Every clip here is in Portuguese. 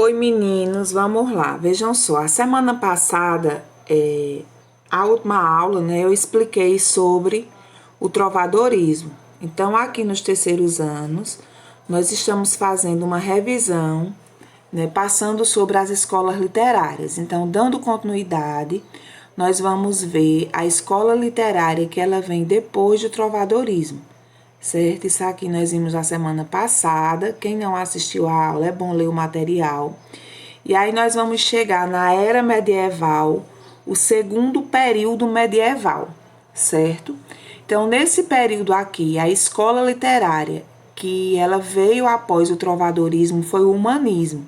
Oi, meninos, vamos lá. Vejam só, a semana passada, a última aula, né, eu expliquei sobre o trovadorismo. Então, aqui nos terceiros anos, nós estamos fazendo uma revisão, né, passando sobre as escolas literárias. Então, dando continuidade, nós vamos ver a escola literária que ela vem depois do trovadorismo. Certo? Isso aqui nós vimos na semana passada. Quem não assistiu a aula, é bom ler o material. E aí nós vamos chegar na era medieval, o segundo período medieval, certo? Então, nesse período aqui, a escola literária que ela veio após o trovadorismo foi o humanismo.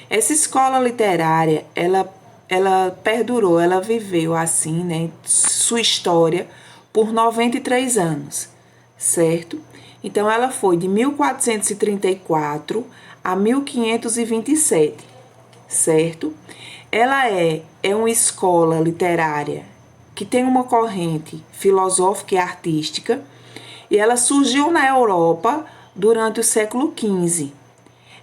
Essa escola literária, ela perdurou, ela viveu assim, né, sua história por 93 anos. Certo? Então, ela foi de 1434 a 1527, certo? Ela é uma escola literária que tem uma corrente filosófica e artística, e ela surgiu na Europa durante o século XV.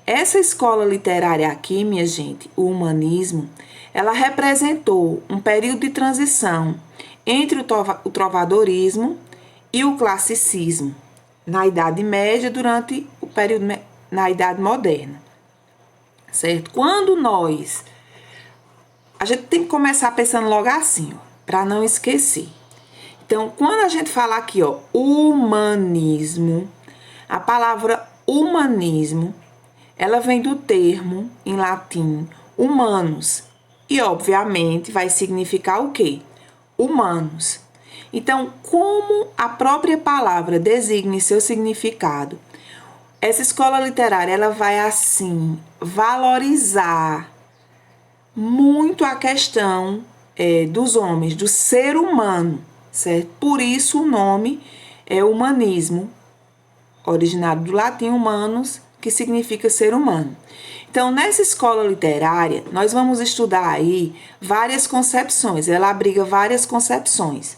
Essa escola literária aqui, minha gente, o humanismo, ela representou um período de transição entre o trovadorismo e o classicismo na Idade Média durante o período na Idade Moderna, certo? A gente tem que começar pensando logo assim, para não esquecer. Então, quando a gente fala aqui, ó, humanismo, a palavra humanismo, ela vem do termo em latim humanus e, obviamente, vai significar o quê? Humanos. Então, como a própria palavra designa seu significado, essa escola literária ela vai, assim, valorizar muito a questão dos homens, do ser humano, certo? Por isso o nome é humanismo, originado do latim humanus, que significa ser humano. Então, nessa escola literária, nós vamos estudar aí várias concepções, ela abriga várias concepções.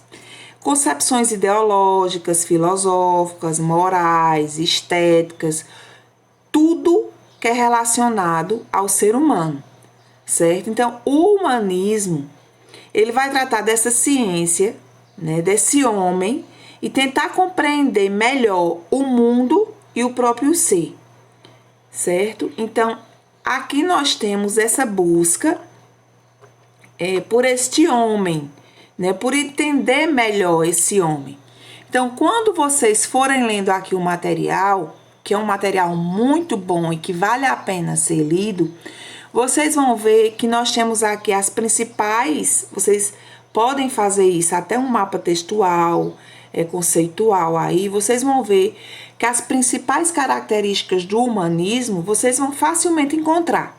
Concepções ideológicas, filosóficas, morais, estéticas, tudo que é relacionado ao ser humano, certo? Então, o humanismo, ele vai tratar dessa ciência, né, desse homem, e tentar compreender melhor o mundo e o próprio ser, certo? Então, aqui nós temos essa busca por este homem, né, por entender melhor esse homem. Então, quando vocês forem lendo aqui o material, que é um material muito bom e que vale a pena ser lido, vocês vão ver que nós temos aqui as principais, vocês podem fazer isso, até um mapa textual, conceitual aí, vocês vão ver que as principais características do humanismo, vocês vão facilmente encontrar.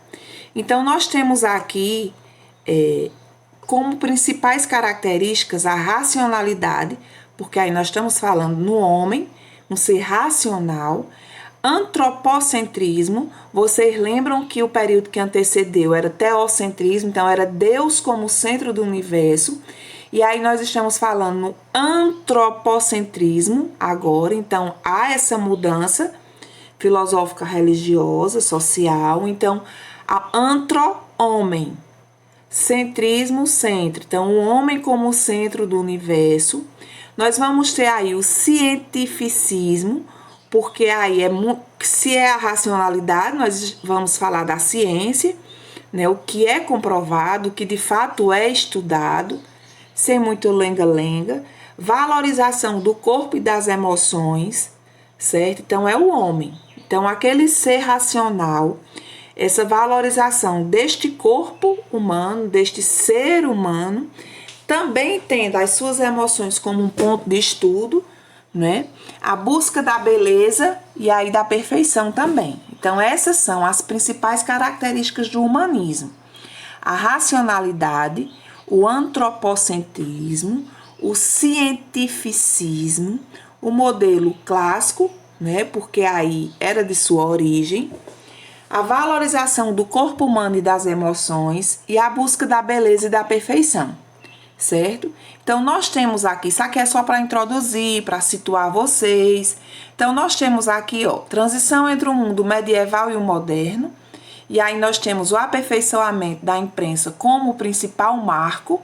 Então, nós temos aqui como principais características a racionalidade, porque aí nós estamos falando no homem, no ser racional, antropocentrismo, vocês lembram que o período que antecedeu era teocentrismo, então era Deus como centro do universo, e aí nós estamos falando no antropocentrismo agora, então há essa mudança filosófica, religiosa, social, então a antro-homem, centrismo, centro. Então, o homem como centro do universo. Nós vamos ter aí o cientificismo, porque aí se é a racionalidade, nós vamos falar da ciência, né? O que é comprovado, o que de fato é estudado, sem muito lenga-lenga. Valorização do corpo e das emoções, certo? Então, é o homem. Então, aquele ser racional, essa valorização deste corpo humano, deste ser humano, também tendo as suas emoções como um ponto de estudo, né? A busca da beleza e aí da perfeição também. Então, essas são as principais características do humanismo. A racionalidade, o antropocentrismo, o cientificismo, o modelo clássico, né? Porque aí era de sua origem, a valorização do corpo humano e das emoções e a busca da beleza e da perfeição, certo? Então, nós temos aqui, isso aqui é só para introduzir, para situar vocês. Então, nós temos aqui, ó, transição entre o mundo medieval e o moderno, E aí nós temos o aperfeiçoamento da imprensa como o principal marco,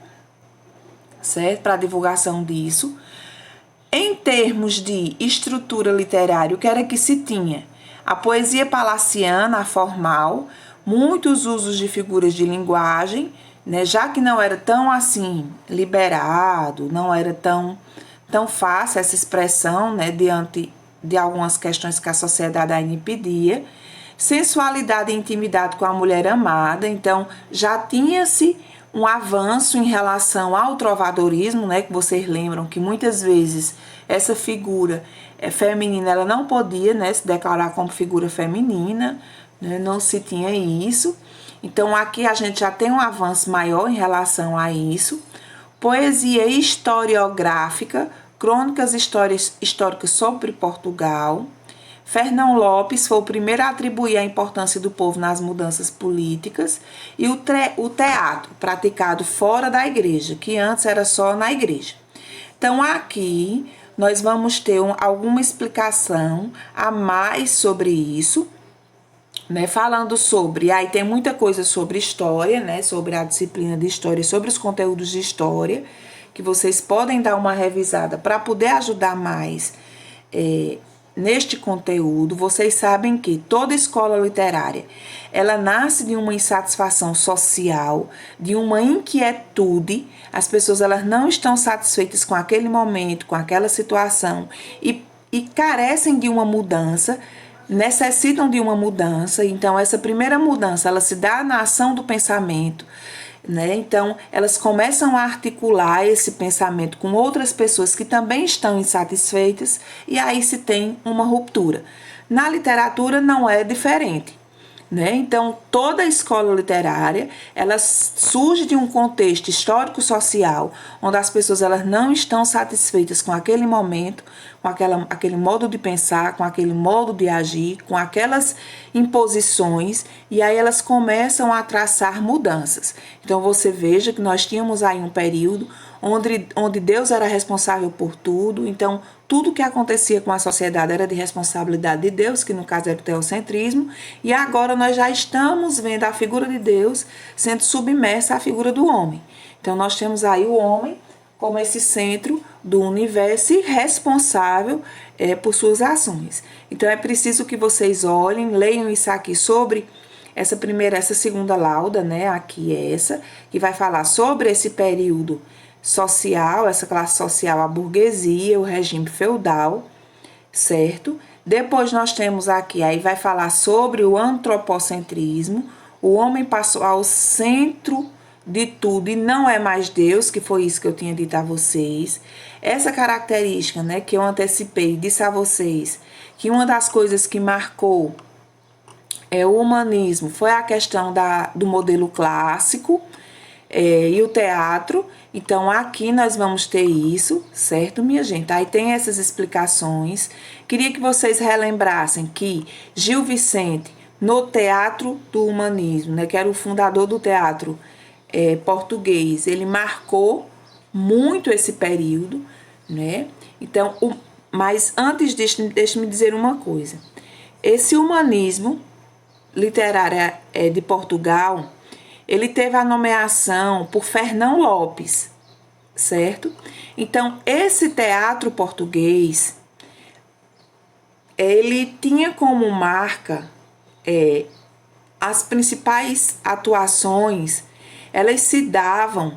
certo? Para a divulgação disso. Em termos de estrutura literária, o que era que se tinha? A poesia palaciana, a formal, muitos usos de figuras de linguagem, né? Já que não era tão assim liberado, não era tão fácil essa expressão, né? Diante de algumas questões que a sociedade ainda impedia. Sensualidade e intimidade com a mulher amada, então já tinha-se um avanço em relação ao trovadorismo, né, que vocês lembram que muitas vezes essa figura feminina ela não podia, né, se declarar como figura feminina, né, não se tinha isso. Então aqui a gente já tem um avanço maior em relação a isso. Poesia historiográfica, crônicas históricas sobre Portugal. Fernão Lopes foi o primeiro a atribuir a importância do povo nas mudanças políticas e o teatro praticado fora da igreja, que antes era só na igreja. Então aqui nós vamos ter alguma explicação a mais sobre isso, né? Falando sobre, aí tem muita coisa sobre história, né? Sobre a disciplina de história, sobre os conteúdos de história, que vocês podem dar uma revisada para poder ajudar mais neste conteúdo. Vocês sabem que toda escola literária, ela nasce de uma insatisfação social, de uma inquietude. As pessoas elas não estão satisfeitas com aquele momento, com aquela situação e carecem de uma mudança, necessitam de uma mudança. Então essa primeira mudança, ela se dá na ação do pensamento, né? Então, elas começam a articular esse pensamento com outras pessoas que também estão insatisfeitas e aí se tem uma ruptura. Na literatura não é diferente, né? Então, toda a escola literária, ela surge de um contexto histórico-social, onde as pessoas elas não estão satisfeitas com aquele momento, com aquele modo de pensar, com aquele modo de agir, com aquelas imposições, e aí elas começam a traçar mudanças. Então, você veja que nós tínhamos aí um período onde Deus era responsável por tudo, então tudo que acontecia com a sociedade era de responsabilidade de Deus, que no caso era o teocentrismo, e agora nós já estamos vendo a figura de Deus sendo submersa à figura do homem. Então nós temos aí o homem como esse centro do universo e responsável por suas ações. Então é preciso que vocês olhem, leiam isso aqui sobre essa segunda lauda, né? Aqui é essa, que vai falar sobre esse período social, essa classe social, a burguesia, o regime feudal, certo? Depois nós temos aqui, aí vai falar sobre o antropocentrismo, o homem passou ao centro de tudo e não é mais Deus, que foi isso que eu tinha dito a vocês. Essa característica, né, que eu antecipei, disse a vocês, que uma das coisas que marcou o humanismo foi a questão do modelo clássico, e o teatro. Então aqui nós vamos ter isso, certo, minha gente? Aí tem essas explicações. Queria que vocês relembrassem que Gil Vicente, no teatro do humanismo, né, que era o fundador do teatro português, ele marcou muito esse período, né? Então, mas antes disso, deixe-me dizer uma coisa. Esse humanismo literário de Portugal, ele teve a nomeação por Fernão Lopes, certo? Então, esse teatro português, ele tinha como marca as principais atuações, elas se davam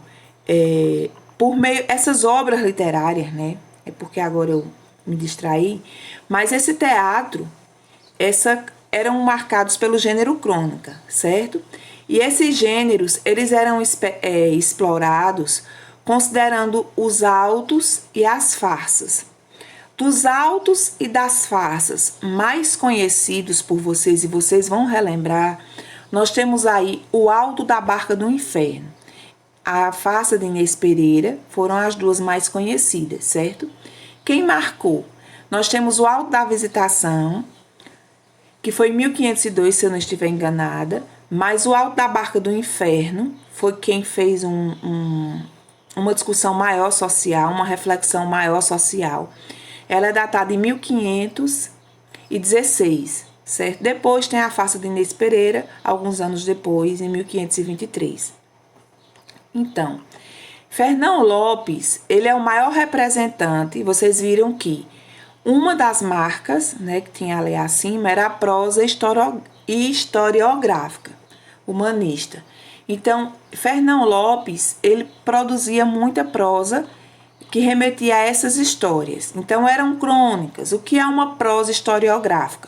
por meio essas obras literárias, né? É porque agora eu me distraí, mas esse teatro, eram marcados pelo gênero crônica, certo? E esses gêneros, eles eram explorados considerando os autos e as farsas. Dos autos e das farsas mais conhecidos por vocês, e vocês vão relembrar, nós temos aí o Alto da Barca do Inferno. A farsa de Inês Pereira foram as duas mais conhecidas, certo? Quem marcou? Nós temos o Alto da Visitação, que foi em 1502, se eu não estiver enganada, mas o Alto da Barca do Inferno foi quem fez uma discussão maior social, uma reflexão maior social. Ela é datada em 1516, certo? Depois tem a farsa de Inês Pereira, alguns anos depois, em 1523. Então, Fernão Lopes, ele é o maior representante. Vocês viram que uma das marcas, né, que tinha ali acima, era a prosa historiográfica, humanista. Então, Fernão Lopes, ele produzia muita prosa que remetia a essas histórias. Então, eram crônicas. O que é uma prosa historiográfica?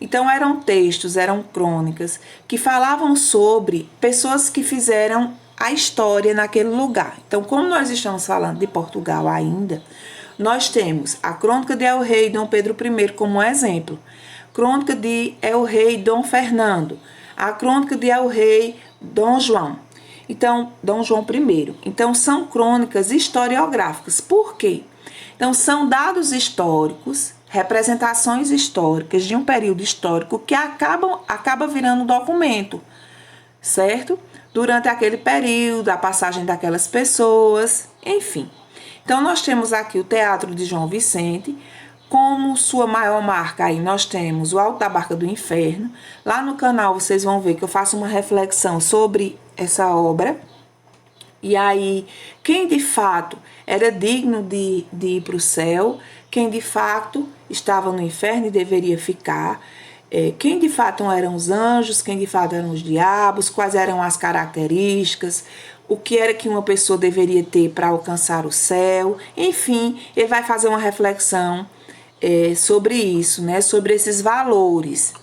Então, eram textos, eram crônicas que falavam sobre pessoas que fizeram a história naquele lugar. Então, como nós estamos falando de Portugal ainda, nós temos a Crônica de El-Rei Dom Pedro I como exemplo, Crônica de El-Rei Dom Fernando, a Crônica de El-Rei Dom João. Então, Dom João I. Então, são crônicas historiográficas. Por quê? Então, são dados históricos, representações históricas de um período histórico que acaba virando documento, certo? Durante aquele período, a passagem daquelas pessoas, enfim. Então, nós temos aqui o Teatro de João Vicente, como sua maior marca aí nós temos o Alto da Barca do Inferno. Lá no canal vocês vão ver que eu faço uma reflexão sobre essa obra. E aí, quem de fato era digno de ir para o céu, quem de fato estava no inferno e deveria ficar, quem de fato eram os anjos, quem de fato eram os diabos, quais eram as características, o que era que uma pessoa deveria ter para alcançar o céu. Enfim, ele vai fazer uma reflexão sobre isso, né? Sobre esses valores.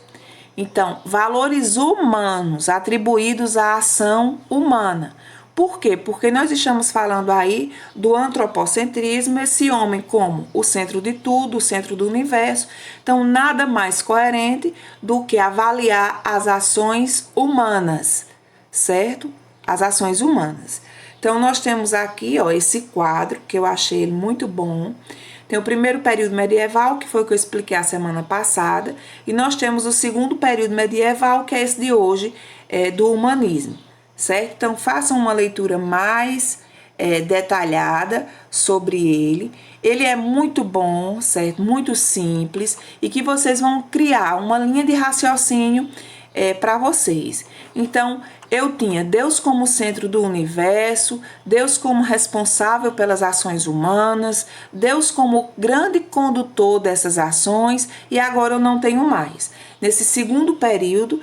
Então, valores humanos atribuídos à ação humana. Por quê? Porque nós estamos falando aí do antropocentrismo, esse homem como o centro de tudo, o centro do universo. Então, nada mais coerente do que avaliar as ações humanas, certo? As ações humanas. Então, nós temos aqui, ó, esse quadro, que eu achei ele muito bom. Tem o primeiro período medieval, que foi o que eu expliquei a semana passada, e nós temos o segundo período medieval, que é esse de hoje, do humanismo, certo? Então, façam uma leitura mais detalhada sobre ele. Ele é muito bom, certo? Muito simples, e que vocês vão criar uma linha de raciocínio para vocês. Então, eu tinha Deus como centro do universo, Deus como responsável pelas ações humanas, Deus como grande condutor dessas ações, e agora eu não tenho mais. Nesse segundo período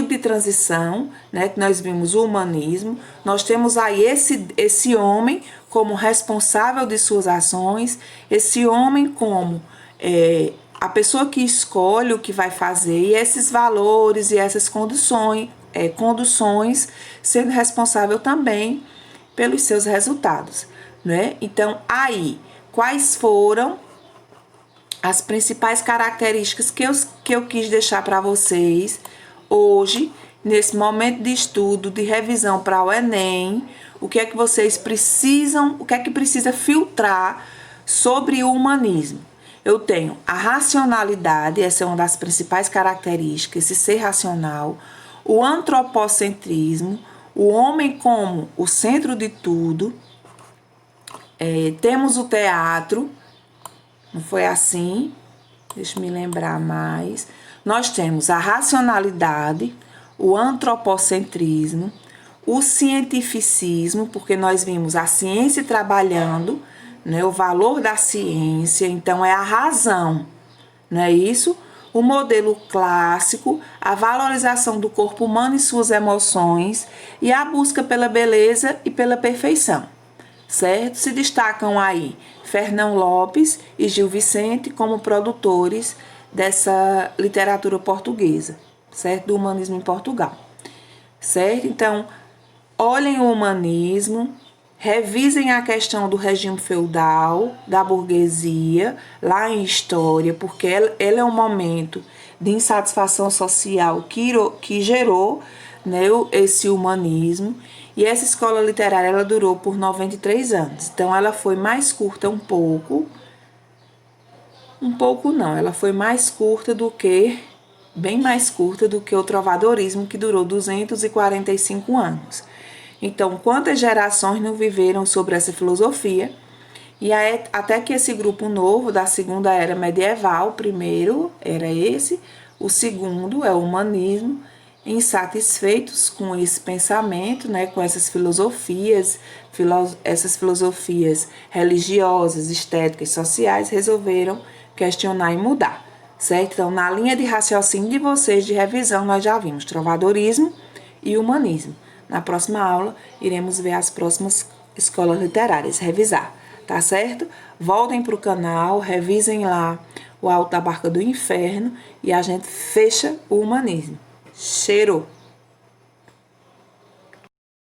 de transição, né, que nós vimos o humanismo, nós temos aí esse homem como responsável de suas ações, esse homem como a pessoa que escolhe o que vai fazer, e esses valores e essas conduções sendo responsável também pelos seus resultados, né? Então, aí, quais foram as principais características que eu quis deixar para vocês hoje, nesse momento de estudo, de revisão para o Enem, o que é que vocês precisam, o que é que precisa filtrar sobre o humanismo? Eu tenho a racionalidade, essa é uma das principais características, esse ser racional, o antropocentrismo, o homem como o centro de tudo. Temos o teatro, não foi assim? Deixa eu me lembrar mais. Nós temos a racionalidade, o antropocentrismo, o cientificismo, porque nós vimos a ciência trabalhando, né, o valor da ciência, então é a razão, não é isso? O modelo clássico, a valorização do corpo humano e suas emoções e a busca pela beleza e pela perfeição, certo? Se destacam aí Fernão Lopes e Gil Vicente como produtores dessa literatura portuguesa, certo? Do humanismo em Portugal, certo? Então, olhem o humanismo, revisem a questão do regime feudal, da burguesia, lá em História, porque ele é um momento de insatisfação social que gerou, né, esse humanismo. E essa escola literária ela durou por 93 anos. Então, ela foi mais curta um pouco não, ela foi mais curta do que, bem mais curta do que o trovadorismo, que durou 245 anos. Então, quantas gerações não viveram sobre essa filosofia? E aí, até que esse grupo novo da segunda era medieval, primeiro era esse, O segundo é o humanismo, insatisfeitos com esse pensamento, né, com essas filosofias religiosas, estéticas, sociais, resolveram questionar e mudar, certo? Então, na linha de raciocínio de vocês de revisão, nós já vimos trovadorismo e humanismo. Na próxima aula, iremos ver as próximas escolas literárias, revisar, tá certo? Voltem para o canal, revisem lá o Alto da Barca do Inferno e a gente fecha o humanismo. Cheiro!